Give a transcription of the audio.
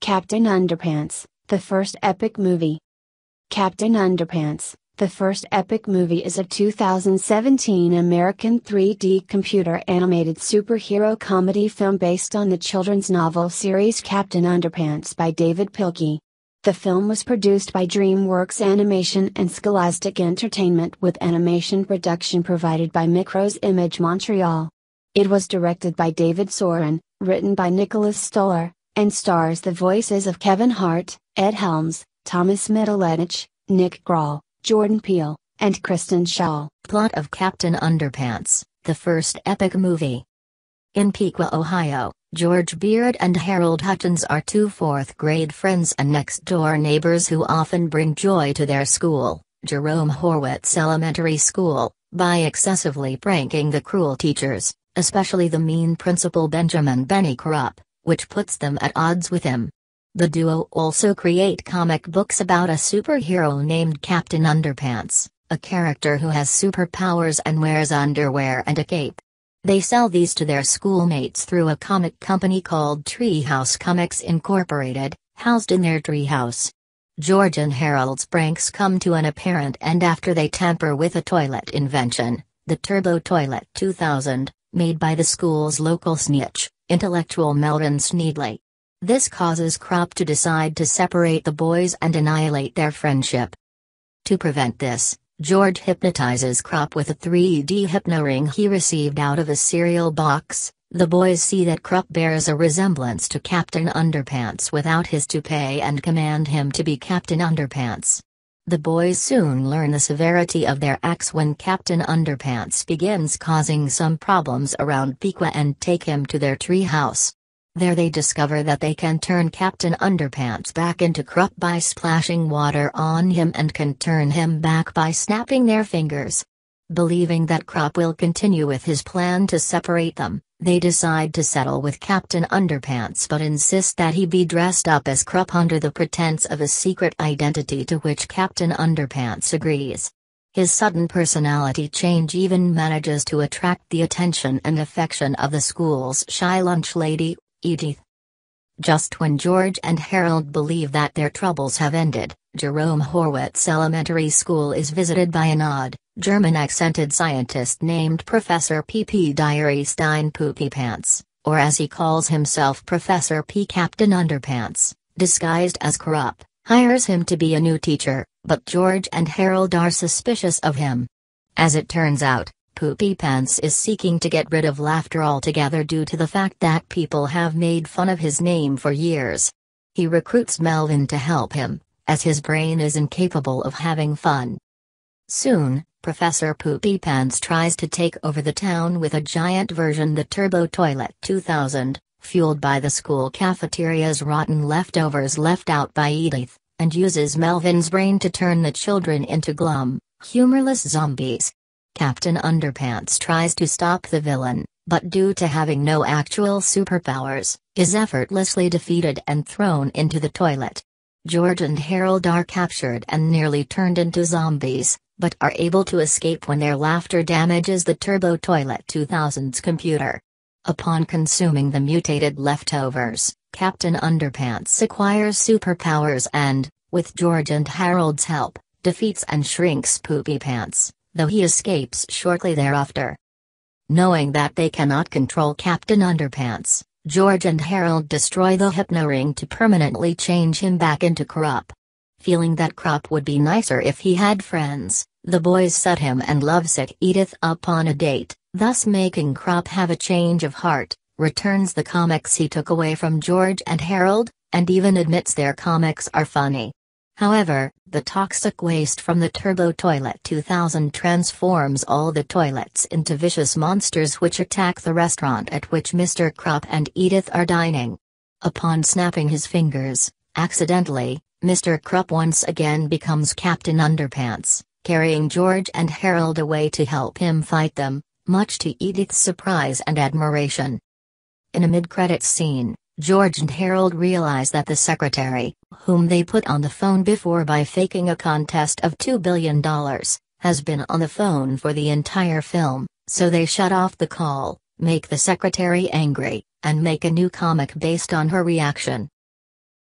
Captain Underpants, the first epic movie. Captain Underpants, the first epic movie is a 2017 American 3D computer animated superhero comedy film based on the children's novel series Captain Underpants by David Pilkey. The film was produced by DreamWorks Animation and Scholastic Entertainment with animation production provided by Mikros Image Montreal. It was directed by David Soren, written by Nicholas Stoller, and stars the voices of Kevin Hart, Ed Helms, Thomas Middleditch, Nick Kroll, Jordan Peele, and Kristen Schaal. Plot of Captain Underpants, the first epic movie. In Piqua, Ohio, George Beard and Harold Hutchins are two fourth-grade friends and next-door neighbors who often bring joy to their school, Jerome Horwitz Elementary School, by excessively pranking the cruel teachers, especially the mean principal Benjamin Benny Krupp, which puts them at odds with him. The duo also create comic books about a superhero named Captain Underpants, a character who has superpowers and wears underwear and a cape. They sell these to their schoolmates through a comic company called Treehouse Comics Incorporated, housed in their treehouse. George and Harold's pranks come to an apparent end after they tamper with a toilet invention, the Turbo Toilet 2000, made by the school's local snitch, intellectual Melvin Sneedley. This causes Krupp to decide to separate the boys and annihilate their friendship. To prevent this, George hypnotizes Krupp with a 3D hypno-ring he received out of a cereal box. The boys see that Krupp bears a resemblance to Captain Underpants without his toupee and command him to be Captain Underpants. The boys soon learn the severity of their acts when Captain Underpants begins causing some problems around Piqua and take him to their treehouse. There they discover that they can turn Captain Underpants back into Krupp by splashing water on him and can turn him back by snapping their fingers. Believing that Krupp will continue with his plan to separate them, they decide to settle with Captain Underpants but insist that he be dressed up as Krupp under the pretense of a secret identity, to which Captain Underpants agrees. His sudden personality change even manages to attract the attention and affection of the school's shy lunch lady, Edith. Just when George and Harold believe that their troubles have ended, Jerome Horwitz Elementary School is visited by an odd, German-accented scientist named Professor P. Diary Stein Poopy Pants, or as he calls himself Professor P. Captain Underpants, disguised as Krupp, hires him to be a new teacher, but George and Harold are suspicious of him. As it turns out, Poopy Pants is seeking to get rid of laughter altogether due to the fact that people have made fun of his name for years. He recruits Melvin to help him, as his brain is incapable of having fun. Soon, Professor Poopy Pants tries to take over the town with a giant version, the Turbo Toilet 2000, fueled by the school cafeteria's rotten leftovers left out by Edith, and uses Melvin's brain to turn the children into glum, humorless zombies. Captain Underpants tries to stop the villain, but due to having no actual superpowers, is effortlessly defeated and thrown into the toilet. George and Harold are captured and nearly turned into zombies, but are able to escape when their laughter damages the Turbo Toilet 2000's computer. Upon consuming the mutated leftovers, Captain Underpants acquires superpowers and, with George and Harold's help, defeats and shrinks Poopy Pants, though he escapes shortly thereafter. Knowing that they cannot control Captain Underpants, George and Harold destroy the hypno-ring to permanently change him back into Krupp. Feeling that Krupp would be nicer if he had friends, the boys set him and lovesick Edith up on a date, thus making Krupp have a change of heart, returns the comics he took away from George and Harold, and even admits their comics are funny. However, the toxic waste from the Turbo Toilet 2000 transforms all the toilets into vicious monsters which attack the restaurant at which Mr. Krupp and Edith are dining. Upon snapping his fingers, accidentally, Mr. Krupp once again becomes Captain Underpants, carrying George and Harold away to help him fight them, much to Edith's surprise and admiration. In a mid-credits scene, George and Harold realize that the secretary, whom they put on the phone before by faking a contest of $2 billion, has been on the phone for the entire film, so they shut off the call, make the secretary angry, and make a new comic based on her reaction.